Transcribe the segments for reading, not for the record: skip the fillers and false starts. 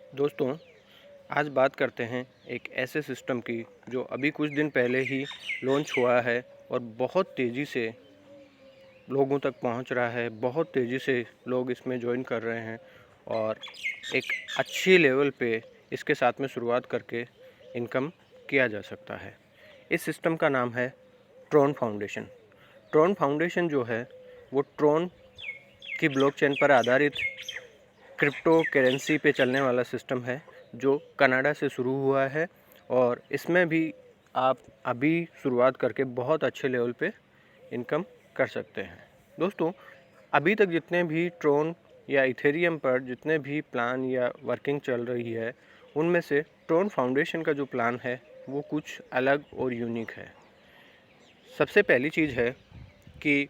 दोस्तों, आज बात करते हैं एक ऐसे सिस्टम की जो अभी कुछ दिन पहले ही लॉन्च हुआ है और बहुत तेज़ी से लोगों तक पहुंच रहा है। बहुत तेज़ी से लोग इसमें ज्वाइन कर रहे हैं और एक अच्छी लेवल पे इसके साथ में शुरुआत करके इनकम किया जा सकता है। इस सिस्टम का नाम है ट्रॉन फाउंडेशन। ट्रॉन फाउंडेशन जो है वो ट्रॉन की ब्लॉकचेन पर आधारित क्रिप्टो करेंसी पे चलने वाला सिस्टम है जो कनाडा से शुरू हुआ है और इसमें भी आप अभी शुरुआत करके बहुत अच्छे लेवल पे इनकम कर सकते हैं। दोस्तों, अभी तक जितने भी ट्रोन या इथेरियम पर जितने भी प्लान या वर्किंग चल रही है उनमें से ट्रोन फाउंडेशन का जो प्लान है वो कुछ अलग और यूनिक है। सबसे पहली चीज़ है कि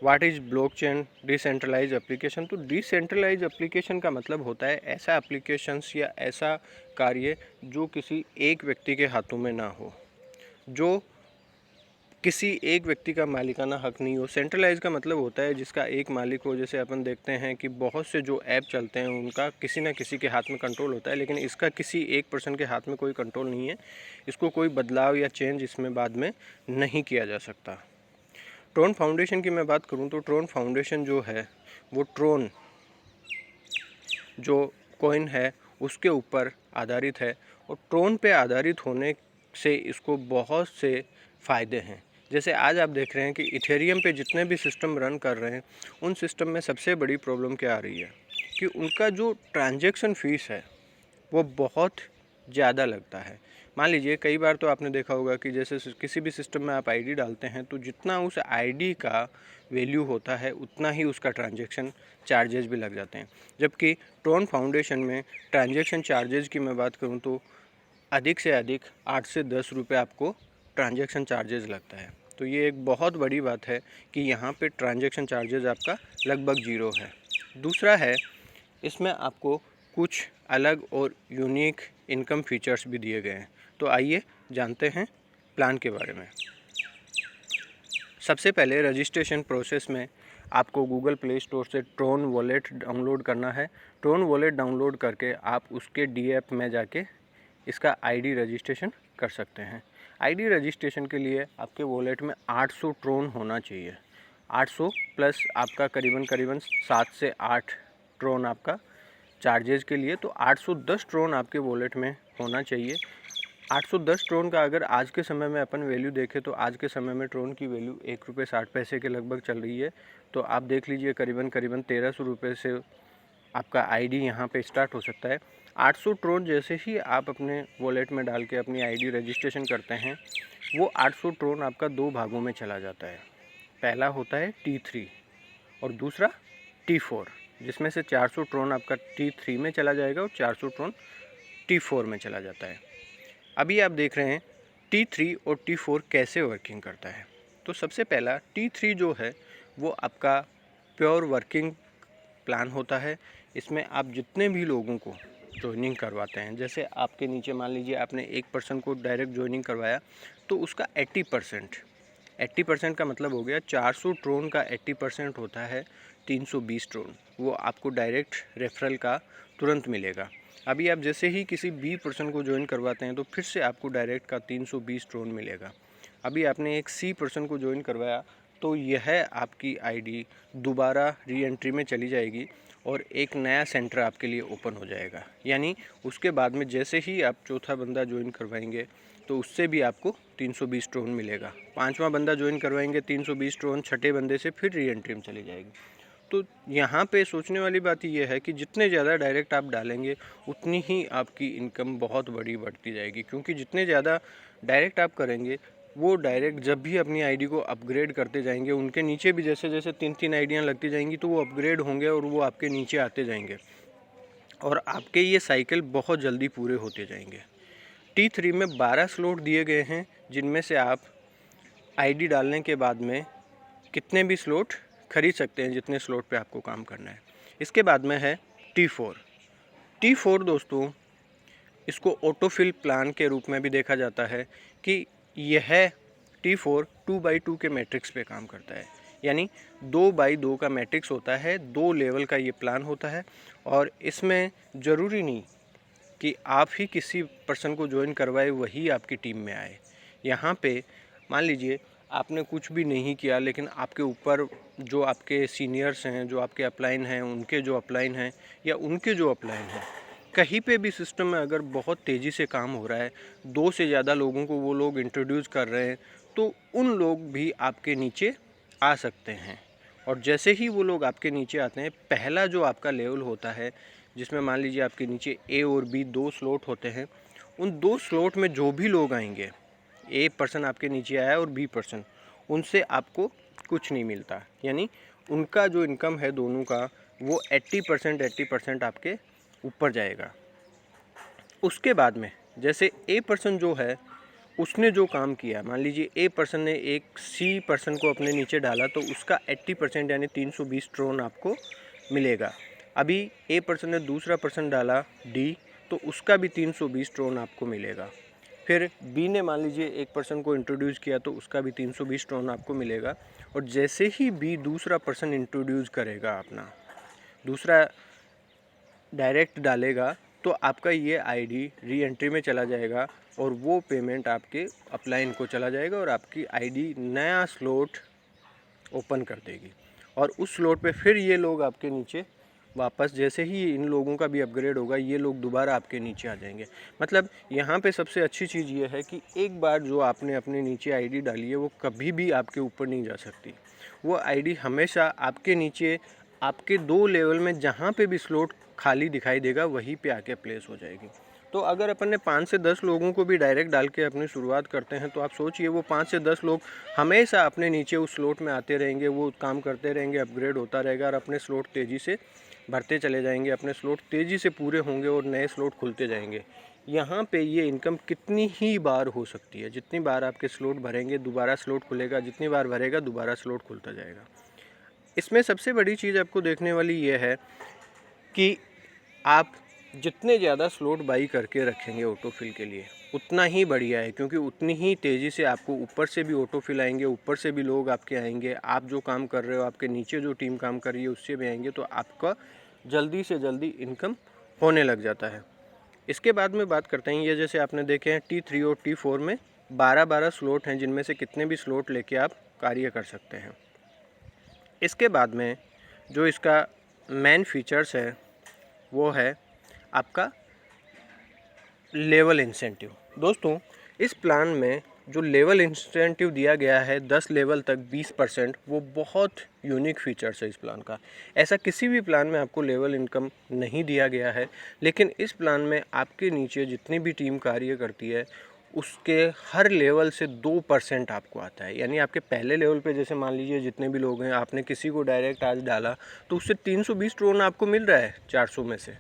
what is blockchain decentralise application. तो डिसेंट्रलाइज एप्लीकेशन का मतलब होता है ऐसा एप्लीकेशंस या ऐसा कार्य जो किसी एक व्यक्ति के हाथों में ना हो, जो किसी एक व्यक्ति का मालिकाना हक नहीं हो। सेंट्रलाइज का मतलब होता है जिसका एक मालिक हो। जैसे अपन देखते हैं कि बहुत से जो ऐप चलते हैं उनका किसी न किसी के हाथ में कंट्रोल होता है, लेकिन इसका किसी एक पर्सन के हाथ में कोई कंट्रोल नहीं है। इसको कोई बदलाव या चेंज इसमें बाद में नहीं किया जा सकता। ट्रोन फाउंडेशन की मैं बात करूं तो ट्रोन फाउंडेशन जो है वो ट्रोन जो कॉइन है उसके ऊपर आधारित है और ट्रोन पे आधारित होने से इसको बहुत से फ़ायदे हैं। जैसे आज आप देख रहे हैं कि इथेरियम पे जितने भी सिस्टम रन कर रहे हैं उन सिस्टम में सबसे बड़ी प्रॉब्लम क्या आ रही है कि उनका जो ट्रांजैक्शन फ़ीस है वो बहुत ज़्यादा लगता है। मान लीजिए कई बार तो आपने देखा होगा कि जैसे किसी भी सिस्टम में आप आईडी डालते हैं तो जितना उस आईडी का वैल्यू होता है उतना ही उसका ट्रांजैक्शन चार्जेस भी लग जाते हैं। जबकि ट्रोन फाउंडेशन में ट्रांजैक्शन चार्जेस की मैं बात करूं तो अधिक से अधिक 8 से 10 रुपये आपको ट्रांजैक्शन चार्जेस लगता है। तो ये एक बहुत बड़ी बात है कि यहाँ पे ट्रांजैक्शन चार्जेस आपका लगभग ज़ीरो है। दूसरा है, इसमें आपको कुछ अलग और यूनिक इनकम फीचर्स भी दिए गए हैं। तो आइए जानते हैं प्लान के बारे में। सबसे पहले रजिस्ट्रेशन प्रोसेस में आपको गूगल प्ले स्टोर से ट्रोन वॉलेट डाउनलोड करना है। ट्रोन वॉलेट डाउनलोड करके आप उसके डी ऐप में जाके इसका आईडी रजिस्ट्रेशन कर सकते हैं। आईडी रजिस्ट्रेशन के लिए आपके वॉलेट में 800 ट्रोन होना चाहिए। 800 प्लस आपका करीबन करीबन 7 से 8 ट्रोन आपका चार्जेज के लिए, तो 810 ट्रोन आपके वॉलेट में होना चाहिए। 810 ट्रोन का अगर आज के समय में अपन वैल्यू देखें तो आज के समय में ट्रोन की वैल्यू 1 रुपये 60 पैसे के लगभग चल रही है। तो आप देख लीजिए करीबन करीबन 1300 रुपये से आपका आईडी यहाँ पे स्टार्ट हो सकता है। 800 ट्रोन जैसे ही आप अपने वॉलेट में डाल के अपनी आईडी रजिस्ट्रेशन करते हैं वो 800 ट्रोन आपका दो भागों में चला जाता है। पहला होता है T3 और दूसरा T4, जिसमें से 400 ट्रोन आपका T3 में चला जाएगा और 400 ट्रोन T4 में चला जाता है। अभी आप देख रहे हैं T3 और T4 कैसे वर्किंग करता है। तो सबसे पहला T3 जो है वो आपका प्योर वर्किंग प्लान होता है। इसमें आप जितने भी लोगों को ज्वाइनिंग करवाते हैं, जैसे आपके नीचे मान लीजिए आपने एक पर्सन को डायरेक्ट ज्वाइनिंग करवाया तो उसका 80% का मतलब हो गया 400 ट्रोन का 80% होता है 320 ट्रोन। वो आपको डायरेक्ट रेफरल का तुरंत मिलेगा। अभी आप जैसे ही किसी बी पर्सन को ज्वाइन करवाते हैं तो फिर से आपको डायरेक्ट का 320 ट्रोन मिलेगा। अभी आपने एक सी पर्सन को ज्वाइन करवाया तो यह आपकी आईडी दोबारा री एंट्री में चली जाएगी और एक नया सेंटर आपके लिए ओपन हो जाएगा। यानी उसके बाद में जैसे ही आप चौथा बंदा ज्वाइन करवाएंगे तो उससे भी आपको 320 ट्रोन मिलेगा। पांचवा बंदा ज्वाइन करवाएंगे 320 ट्रोन, छठे बंदे से फिर री एंट्री में चली जाएगी। तो यहाँ पे सोचने वाली बात ये है कि जितने ज़्यादा डायरेक्ट आप डालेंगे उतनी ही आपकी इनकम बहुत बड़ी बढ़ती जाएगी, क्योंकि जितने ज़्यादा डायरेक्ट आप करेंगे वो डायरेक्ट जब भी अपनी आईडी को अपग्रेड करते जाएंगे, उनके नीचे भी जैसे जैसे 3-3 आईडियाँ लगती जाएंगी तो वो अपग्रेड होंगे और वो आपके नीचे आते जाएंगे और आपके ये साइकिल बहुत जल्दी पूरे होते जाएंगे। T3 में 12 स्लॉट दिए गए हैं जिनमें से आप आईडी डालने के बाद में कितने भी स्लॉट खरीद सकते हैं जितने स्लॉट पे आपको काम करना है। इसके बाद में है T4। T4 दोस्तों, इसको ऑटोफिल प्लान के रूप में भी देखा जाता है कि यह T4 2x2 के मैट्रिक्स पे काम करता है। यानी 2x2 का मैट्रिक्स होता है, 2 लेवल का ये प्लान होता है। और इसमें ज़रूरी नहीं कि आप ही किसी पर्सन को ज्वाइन करवाए वही आपकी टीम में आए। यहाँ पे मान लीजिए आपने कुछ भी नहीं किया, लेकिन आपके ऊपर जो आपके सीनियर्स हैं, जो आपके अपलाइन हैं, उनके जो अपलाइन हैं या उनके जो अपलाइन हैं, कहीं पे भी सिस्टम में अगर बहुत तेज़ी से काम हो रहा है, 2 से ज़्यादा लोगों को वो लोग इंट्रोड्यूस कर रहे हैं, तो उन लोग भी आपके नीचे आ सकते हैं। और जैसे ही वो लोग आपके नीचे आते हैं, पहला जो आपका लेवल होता है, जिसमें मान लीजिए आपके नीचे ए और बी 2 स्लॉट होते हैं, उन 2 स्लॉट में जो भी लोग आएंगे, ए पर्सन आपके नीचे आया और बी पर्सन, उनसे आपको कुछ नहीं मिलता। यानी उनका जो इनकम है दोनों का, वो 80% आपके ऊपर जाएगा। उसके बाद में जैसे ए पर्सन जो है, उसने जो काम किया, मान लीजिए ए पर्सन ने एक सी पर्सन को अपने नीचे डाला, तो उसका 80% यानी 320 ट्रोन आपको मिलेगा। अभी ए पर्सन ने दूसरा पर्सन डाला डी, तो उसका भी 320 ट्रोन आपको मिलेगा। फिर बी ने मान लीजिए एक पर्सन को इंट्रोड्यूस किया, तो उसका भी 320 ट्रोन आपको मिलेगा। और जैसे ही बी दूसरा पर्सन इंट्रोड्यूस करेगा, अपना दूसरा डायरेक्ट डालेगा, तो आपका ये आईडी री एंट्री में चला जाएगा और वो पेमेंट आपके अपलाइन को चला जाएगा और आपकी आईडी नया स्लॉट ओपन कर देगी। और उस स्लॉट पे फिर ये लोग आपके नीचे वापस, जैसे ही इन लोगों का भी अपग्रेड होगा, ये लोग दोबारा आपके नीचे आ जाएंगे। मतलब यहाँ पे सबसे अच्छी चीज़ ये है कि एक बार जो आपने अपने नीचे आईडी डाली है, वो कभी भी आपके ऊपर नहीं जा सकती। वो आईडी हमेशा आपके नीचे, आपके 2 लेवल में जहाँ पे भी स्लॉट खाली दिखाई देगा, वहीं पे आके प्लेस हो जाएगी। तो अगर अपन ने 5 से 10 लोगों को भी डायरेक्ट डाल के अपनी शुरुआत करते हैं, तो आप सोचिए वो 5 से 10 लोग हमेशा अपने नीचे उस स्लॉट में आते रहेंगे, वो काम करते रहेंगे, अपग्रेड होता रहेगा और अपने स्लॉट तेज़ी से भरते चले जाएंगे, अपने स्लॉट तेज़ी से पूरे होंगे और नए स्लॉट खुलते जाएंगे। यहाँ पे ये इनकम कितनी ही बार हो सकती है, जितनी बार आपके स्लॉट भरेंगे दोबारा स्लॉट खुलेगा, जितनी बार भरेगा दोबारा स्लॉट खुलता जाएगा। इसमें सबसे बड़ी चीज़ आपको देखने वाली ये है कि आप जितने ज़्यादा स्लॉट बाई करके रखेंगे ऑटोफिल के लिए, उतना ही बढ़िया है, क्योंकि उतनी ही तेज़ी से आपको ऊपर से भी ऑटोफिल आएंगे, ऊपर से भी लोग आपके आएंगे, आप जो काम कर रहे हो, आपके नीचे जो टीम काम कर रही है उससे भी आएंगे, तो आपका जल्दी से जल्दी इनकम होने लग जाता है। इसके बाद में बात करते हैं, ये जैसे आपने देखे हैं T3 और T4 में 12-12 स्लॉट हैं, जिनमें से कितने भी स्लॉट लेके आप कार्य कर सकते हैं। इसके बाद में जो इसका मेन फीचर्स है, वो है आपका लेवल इंसेंटिव। दोस्तों, इस प्लान में जो लेवल इंसेंटिव दिया गया है 10 लेवल तक 20%, वो बहुत यूनिक फीचर्स है इस प्लान का। ऐसा किसी भी प्लान में आपको लेवल इनकम नहीं दिया गया है, लेकिन इस प्लान में आपके नीचे जितनी भी टीम कार्य करती है, उसके हर लेवल से 2% आपको आता है। यानी आपके पहले लेवल पे जैसे मान लीजिए जितने भी लोग हैं, आपने किसी को डायरेक्ट आज डाला, तो उससे 320 ट्रोन आपको मिल रहा है 400 में से,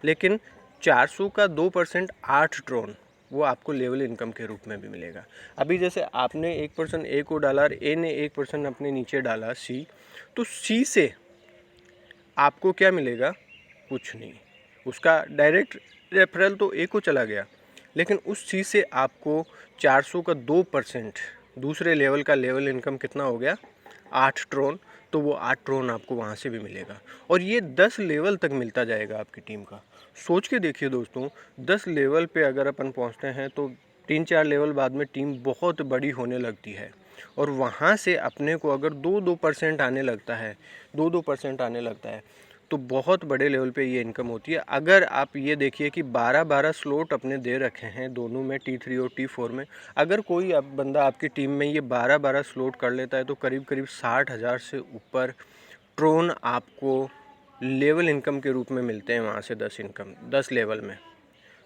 लेकिन 400 का 2% 8 ट्रोन वो आपको लेवल इनकम के रूप में भी मिलेगा। अभी जैसे आपने एक पर्सन ए को डाला और ए ने एक पर्सन अपने नीचे डाला सी, तो सी से आपको क्या मिलेगा? कुछ नहीं। उसका डायरेक्ट रेफरल तो ए को चला गया, लेकिन उस सी से आपको 400 का 2% दूसरे लेवल का लेवल इनकम कितना हो गया? 8 ट्रोन। तो वो 8 ट्रोन आपको वहाँ से भी मिलेगा और ये 10 लेवल तक मिलता जाएगा आपकी टीम का। सोच के देखिए दोस्तों, 10 लेवल पे अगर अपन पहुँचते हैं तो 3-4 लेवल बाद में टीम बहुत बड़ी होने लगती है और वहाँ से अपने को अगर 2-2% आने लगता है, 2-2% आने लगता है, तो बहुत बड़े लेवल पे ये इनकम होती है। अगर आप ये देखिए कि 12-12 स्लॉट अपने दे रखे हैं दोनों में, T3 और T4 में, अगर कोई बंदा आपकी टीम में ये 12-12 स्लॉट कर लेता है, तो करीब करीब 60,000 से ऊपर ट्रोन आपको लेवल इनकम के रूप में मिलते हैं वहाँ से 10 लेवल में।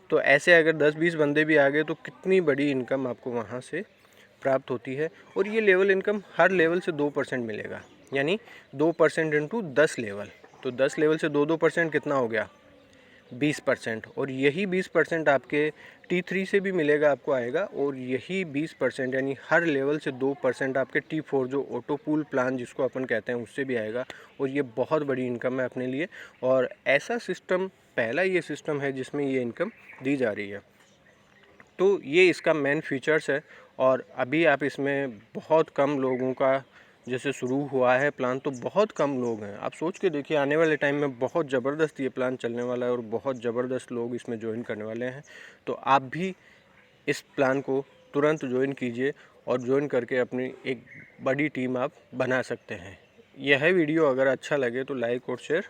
तो ऐसे अगर 10-20 बंदे भी आ गए, तो कितनी बड़ी इनकम आपको वहाँ से प्राप्त होती है। और ये लेवल इनकम हर लेवल से 2% मिलेगा, यानी 2% इंटू 10 लेवल, तो 10 लेवल से 2-2% कितना हो गया? 20%। और यही 20% आपके T3 से भी मिलेगा, आपको आएगा, और यही 20% यानी हर लेवल से 2% आपके T4 जो ऑटो पूल प्लान जिसको अपन कहते हैं उससे भी आएगा। और ये बहुत बड़ी इनकम है अपने लिए, और ऐसा सिस्टम पहला ये सिस्टम है जिसमें ये इनकम दी जा रही है। तो ये इसका मेन फीचर्स है, और अभी आप इसमें बहुत कम लोगों का जैसे शुरू हुआ है प्लान तो बहुत कम लोग हैं। आप सोच के देखिए आने वाले टाइम में बहुत ज़बरदस्त ये प्लान चलने वाला है और बहुत ज़बरदस्त लोग इसमें ज्वाइन करने वाले हैं। तो आप भी इस प्लान को तुरंत ज्वाइन कीजिए और ज्वाइन करके अपनी एक बड़ी टीम आप बना सकते हैं। यह वीडियो अगर अच्छा लगे तो लाइक और शेयर